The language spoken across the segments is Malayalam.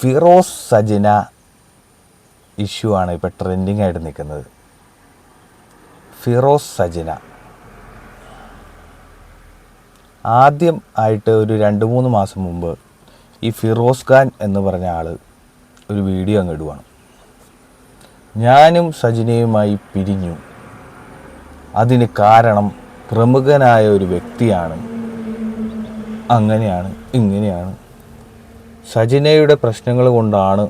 ഫിറോസ് സജിന ഇഷ്യൂ ആണ് ഇപ്പോൾ ട്രെൻഡിങ് ആയിട്ട് നിൽക്കുന്നത്. ഫിറോസ് സജിന ആദ്യം ആയിട്ട് ഒരു 2-3 മാസം മുമ്പ് ഈ ഫിറോസ് ഖാൻ എന്ന് പറഞ്ഞ ആൾ ഒരു വീഡിയോ അങ്ങ് ഇടുവാണ്. ഞാനും സജിനയുമായി പിരിഞ്ഞു, അതിന് കാരണം പ്രമുഖനായ ഒരു വ്യക്തിയാണ്, അങ്ങനെയാണ് ഇങ്ങനെയാണ്, സജിനയുടെ പ്രശ്നങ്ങൾ കൊണ്ടാണ്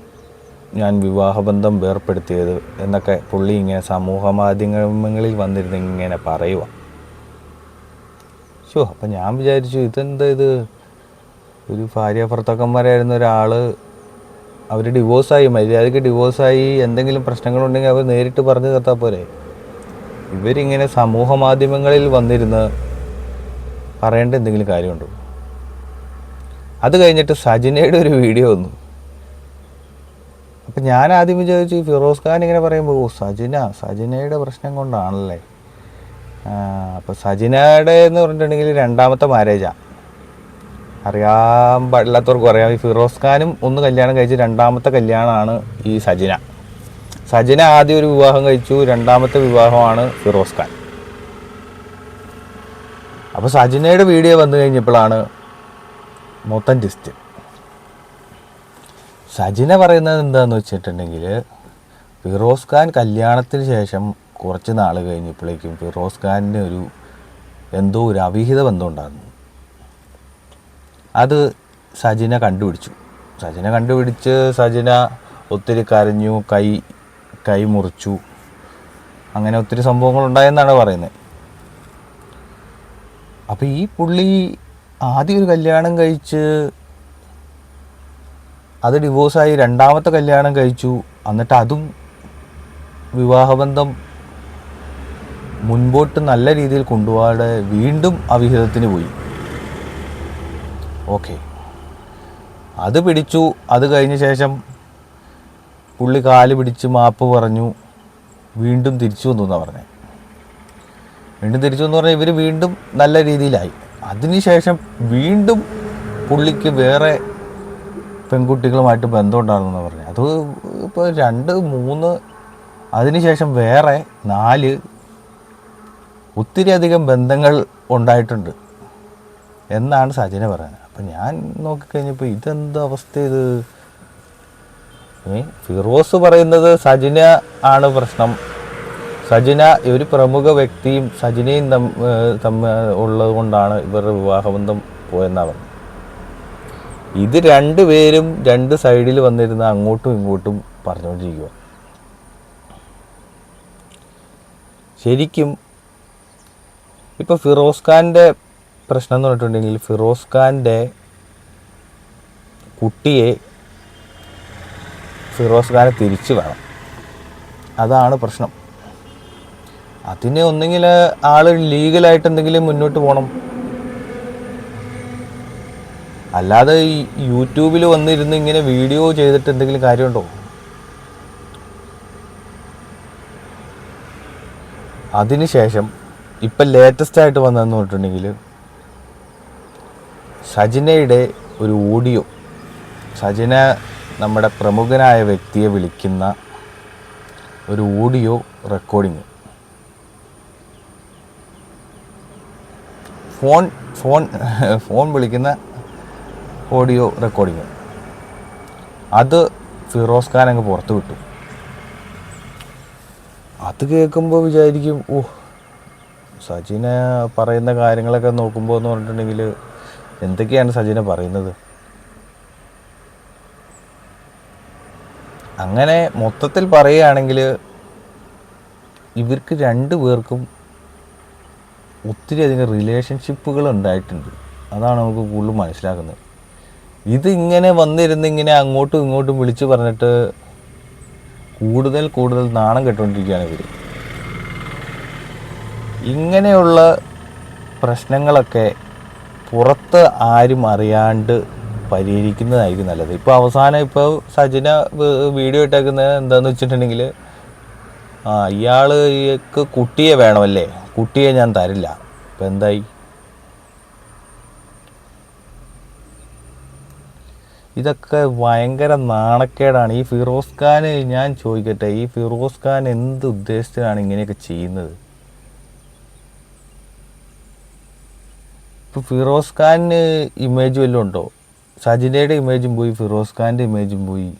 ഞാൻ വിവാഹബന്ധം വേർപ്പെടുത്തിയത് എന്നൊക്കെ പുള്ളി ഇങ്ങനെ സമൂഹ മാധ്യമങ്ങളിൽ വന്നിരുന്ന് ഇങ്ങനെ പറയുക. അപ്പം ഞാൻ വിചാരിച്ചു, ഇതെന്താ ഇത്, ഒരു ഭാര്യ ഭർത്താക്കന്മാരായിരുന്ന ഒരാൾ അവർ ഡിവോഴ്സായി, മര്യാദയ്ക്ക് ഡിവോഴ്സായി, എന്തെങ്കിലും പ്രശ്നങ്ങളുണ്ടെങ്കിൽ അവർ നേരിട്ട് പറഞ്ഞു തീർത്താൽ പോരെ. ഇവരിങ്ങനെ സമൂഹ മാധ്യമങ്ങളിൽ വന്നിരുന്ന് പറയേണ്ട എന്തെങ്കിലും കാര്യമുണ്ടോ? അത് കഴിഞ്ഞിട്ട് സജിനയുടെ ഒരു വീഡിയോ വന്നു. അപ്പം ഞാൻ ആദ്യം വിചാരിച്ചു ഫിറോസ് ഖാൻ ഇങ്ങനെ പറയുമ്പോൾ സജിനയുടെ പ്രശ്നം കൊണ്ടാണല്ലേ. അപ്പോൾ സജിനയുടെ എന്ന് പറഞ്ഞിട്ടുണ്ടെങ്കിൽ 2ാമത്തെ മാരേജാണ്. അറിയാൻ പാടില്ലാത്തവർക്കും അറിയാം, ഈ ഫിറോസ് ഖാനും ഒന്ന് കല്യാണം കഴിച്ച് 2ാമത്തെ കല്യാണമാണ് ഈ സജിന ആദ്യം ഒരു വിവാഹം കഴിച്ചു, 2ാമത്തെ വിവാഹമാണ് ഫിറോസ് ഖാൻ. അപ്പോൾ സജിനയുടെ വീഡിയോ വന്നു കഴിഞ്ഞപ്പോഴാണ് മൊത്തം ട്വിസ്റ്റ്. സജിന പറയുന്നത് എന്താണെന്ന് വെച്ചിട്ടുണ്ടെങ്കിൽ, ഫിറോസ് ഖാൻ കല്യാണത്തിന് ശേഷം കുറച്ച് നാൾ കഴിഞ്ഞപ്പോഴേക്കും ഫിറോസ് ഖാനിന് എന്തോ ഒരു അവിഹിത ബന്ധം ഉണ്ടായിരുന്നു. അത് സജിന കണ്ടുപിടിച്ച് സജിന ഒത്തിരി കരഞ്ഞു, കൈ മുറിച്ചു, അങ്ങനെ ഒത്തിരി സംഭവങ്ങൾ ഉണ്ടായെന്നാണ് പറയുന്നത്. അപ്പോൾ ഈ പുള്ളി ആദ്യം ഒരു കല്യാണം കഴിച്ച് അത് ഡിവോഴ്സായി, 2ാമത്തെ കല്യാണം കഴിച്ചു, എന്നിട്ട് അതും വിവാഹബന്ധം മുൻപോട്ട് നല്ല രീതിയിൽ കൊണ്ടുപോകാതെ വീണ്ടും അവിഹിതത്തിന് പോയി. ഓക്കെ, അത് പിടിച്ചു. അത് കഴിഞ്ഞ ശേഷം പുള്ളി കാല് പിടിച്ച് മാപ്പ് പറഞ്ഞു, വീണ്ടും തിരിച്ചു വന്നു എന്നാണ് പറഞ്ഞത്. വീണ്ടും തിരിച്ചു എന്ന് പറഞ്ഞാൽ ഇവർ വീണ്ടും നല്ല രീതിയിലായി. അതിനുശേഷം വീണ്ടും പുള്ളിക്ക് വേറെ പെൺകുട്ടികളുമായിട്ട് ബന്ധമുണ്ടാകുമെന്ന് പറഞ്ഞു. അത് ഇപ്പോൾ 2, 3, അതിനുശേഷം വേറെ 4 ഒത്തിരി അധികം ബന്ധങ്ങൾ ഉണ്ടായിട്ടുണ്ട് എന്നാണ് സജിന പറയുന്നത്. അപ്പം ഞാൻ നോക്കിക്കഴിഞ്ഞപ്പോൾ ഇതെന്ത് അവസ്ഥ ഇത്? ഫിറോസ് പറയുന്നത് സജിന ആണ് പ്രശ്നം, സജിന ഒരു പ്രമുഖ വ്യക്തിയും സജിനയും ഉള്ളത് കൊണ്ടാണ് ഇവരുടെ വിവാഹബന്ധം പോയെന്നാണ് പറഞ്ഞത്. ഇത് 2 പേരും 2 സൈഡിൽ വന്നിരുന്ന് അങ്ങോട്ടും ഇങ്ങോട്ടും പറഞ്ഞുകൊണ്ടിരിക്കുക. ശരിക്കും ഇപ്പോൾ ഫിറോസ് ഖാൻ്റെ പ്രശ്നം എന്ന് പറഞ്ഞിട്ടുണ്ടെങ്കിൽ, ഫിറോസ് ഖാൻ്റെ കുട്ടിയെ ഫിറോസ് ഖാനെ തിരിച്ചു വേണം, അതാണ് പ്രശ്നം. അതിന് ഒന്നെങ്കിൽ ആൾ ലീഗലായിട്ട് എന്തെങ്കിലും മുന്നോട്ട് പോകണം, അല്ലാതെ ഈ യൂട്യൂബിൽ വന്നിരുന്ന് ഇങ്ങനെ വീഡിയോ ചെയ്തിട്ട് എന്തെങ്കിലും കാര്യമുണ്ടോ? അതിനുശേഷം ഇപ്പം ലേറ്റസ്റ്റായിട്ട് വന്നതെന്ന് പറഞ്ഞിട്ടുണ്ടെങ്കിൽ, സജിനയുടെ ഒരു ഓഡിയോ, സജിന നമ്മുടെ പ്രമുഖനായ വ്യക്തിയെ വിളിക്കുന്ന ഒരു ഓഡിയോ റെക്കോർഡിങ്, ഫോൺ വിളിക്കുന്ന ഓഡിയോ റെക്കോർഡിങ്, അത് ഫിറോസ് ഖാൻ അങ്ങ് പുറത്ത് വിട്ടു. അത് കേൾക്കുമ്പോൾ വിചാരിക്കും, സജിന പറയുന്ന കാര്യങ്ങളൊക്കെ നോക്കുമ്പോൾ എന്ന് പറഞ്ഞിട്ടുണ്ടെങ്കിൽ എന്തൊക്കെയാണ് സജിന പറയുന്നത്? അങ്ങനെ മൊത്തത്തിൽ പറയുകയാണെങ്കിൽ ഇവർക്ക് 2 പേർക്കും ഒത്തിരി അധികം റിലേഷൻഷിപ്പുകൾ ഉണ്ടായിട്ടുണ്ട്. അതാണ് നമുക്ക് കൂടുതൽ മനസ്സിലാക്കുന്നത്. ഇതിങ്ങനെ വന്നിരുന്ന് ഇങ്ങനെ അങ്ങോട്ടും ഇങ്ങോട്ടും വിളിച്ച് പറഞ്ഞിട്ട് കൂടുതൽ നാണം കെട്ടുകൊണ്ടിരിക്കുകയാണ് ഇവർ. ഇങ്ങനെയുള്ള പ്രശ്നങ്ങളൊക്കെ പുറത്ത് ആരും അറിയാണ്ട് പരിഹരിക്കുന്നതായിരിക്കും നല്ലത്. ഇപ്പോൾ അവസാനം സജിന വീഡിയോ ഇട്ടേക്കുന്നത് എന്താണെന്ന് വെച്ചിട്ടുണ്ടെങ്കിൽ, ഇയാൾക്ക് കുട്ടിയെ വേണമല്ലേ, കുട്ടിയെ ഞാൻ തരില്ല. ഇപ്പം എന്തായി? ഇതൊക്കെ ഭയങ്കര നാണക്കേടാണ്. ഈ ഫിറോസ് ഖാൻ, ഞാൻ ചോദിക്കട്ടെ, ഈ ഫിറോസ് ഖാൻ എന്ത് ഉദ്ദേശത്തിലാണ് ഇങ്ങനെയൊക്കെ ചെയ്യുന്നത്? ഇപ്പോൾ ഫിറോസ് ഖാനിന് ഇമേജ് വല്ലതും ഉണ്ടോ? സജിനയുടെ ഇമേജും പോയി, ഫിറോസ് ഖാൻ്റെ ഇമേജും പോയി.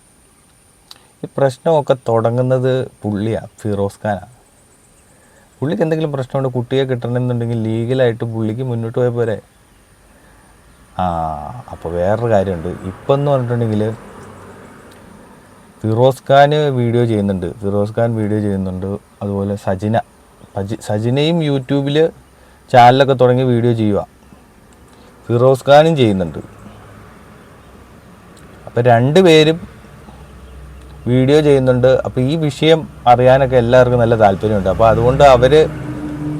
ഈ പ്രശ്നമൊക്കെ തുടങ്ങുന്നത് പുള്ളിയാണ്, ഫിറോസ് ഖാനാണ്. പുള്ളിക്ക് എന്തെങ്കിലും പ്രശ്നമുണ്ട്, കുട്ടിയെ കിട്ടണമെന്നുണ്ടെങ്കിൽ ലീഗലായിട്ട് പുള്ളിക്ക് മുന്നോട്ട് പോയ പോരെ. അപ്പോൾ വേറൊരു കാര്യമുണ്ട്. ഇപ്പം എന്ന് പറഞ്ഞിട്ടുണ്ടെങ്കിൽ ഫിറോസ് ഖാൻ വീഡിയോ ചെയ്യുന്നുണ്ട്. അതുപോലെ സജിനയും യൂട്യൂബിൽ ചാനലൊക്കെ തുടങ്ങി വീഡിയോ ചെയ്യുക. ഫിറോസ് ഖാനും ചെയ്യുന്നുണ്ട്. അപ്പോൾ രണ്ടുപേരും വീഡിയോ ചെയ്യുന്നുണ്ട്. അപ്പോൾ ഈ വിഷയം അറിയാനൊക്കെ എല്ലാവർക്കും നല്ല താല്പര്യമുണ്ട്. അപ്പോൾ അതുകൊണ്ട്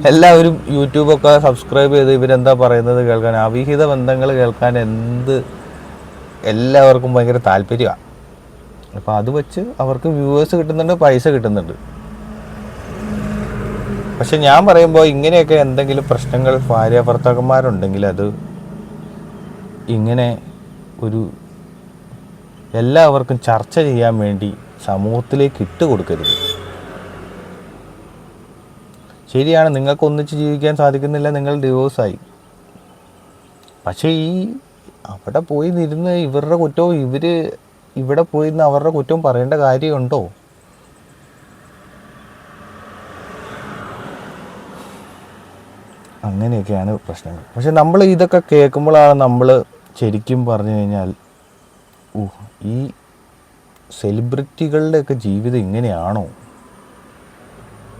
എല്ലാവരും യൂട്യൂബൊക്കെ സബ്സ്ക്രൈബ് ചെയ്ത് ഇവരെന്താ പറയുന്നത് കേൾക്കാൻ, അവിഹിത ബന്ധങ്ങൾ കേൾക്കാൻ എല്ലാവർക്കും ഭയങ്കര താല്പര്യമാണ്. അപ്പോൾ അത് വെച്ച് അവർക്ക് വ്യൂവേഴ്സ് കിട്ടുന്നുണ്ട്, പൈസ കിട്ടുന്നുണ്ട്. പക്ഷെ ഞാൻ പറയുമ്പോൾ ഇങ്ങനെയൊക്കെ എന്തെങ്കിലും പ്രശ്നങ്ങൾ ഭാര്യ ഭർത്താക്കന്മാരുണ്ടെങ്കിൽ അത് ഇങ്ങനെ എല്ലാവർക്കും ചർച്ച ചെയ്യാൻ വേണ്ടി സമൂഹത്തിലേക്ക് ഇട്ട് കൊടുക്കരുത്. ശരിയാണ്, നിങ്ങൾക്ക് ഒന്നിച്ച് ജീവിക്കാൻ സാധിക്കുന്നില്ല, നിങ്ങൾ ഡിവോഴ്സായി. പക്ഷേ അവിടെ പോയി ഇരുന്ന് ഇവരുടെ കുറ്റവും ഇവിടെ പോയി നിന്ന് അവരുടെ കുറ്റവും പറയേണ്ട കാര്യമുണ്ടോ? അങ്ങനെയൊക്കെയാണ് പ്രശ്നങ്ങൾ. പക്ഷെ നമ്മൾ ഇതൊക്കെ കേൾക്കുമ്പോഴാണ് നമ്മൾ ശരിക്കും പറഞ്ഞു കഴിഞ്ഞാൽ ഈ സെലിബ്രിറ്റികളുടെയൊക്കെ ജീവിതം ഇങ്ങനെയാണോ?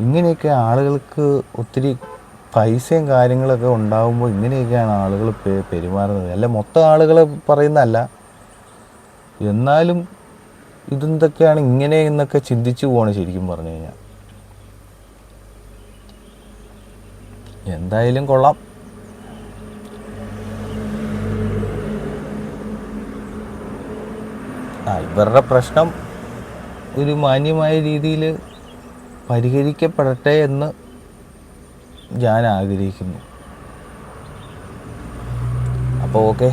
ഇങ്ങനെയൊക്കെ ആളുകൾക്ക് ഒത്തിരി പൈസയും കാര്യങ്ങളൊക്കെ ഉണ്ടാകുമ്പോൾ ഇങ്ങനെയൊക്കെയാണ് ആളുകൾ പെരുമാറുന്നത്. അല്ല, മൊത്തം ആളുകൾ പറയുന്നതല്ല, എന്നാലും ഇതെന്തൊക്കെയാണ് ഇങ്ങനെ എന്നൊക്കെ ചിന്തിച്ചു പോകണം ശരിക്കും പറഞ്ഞു കഴിഞ്ഞാൽ. എന്തായാലും കൊള്ളാം. ഇവരുടെ പ്രശ്നം ഒരു മാന്യമായ രീതിയിൽ പരിഹരിക്കപ്പെടട്ടെ എന്ന് ഞാൻ ആഗ്രഹിക്കുന്നു. അപ്പോൾ ഓക്കെ.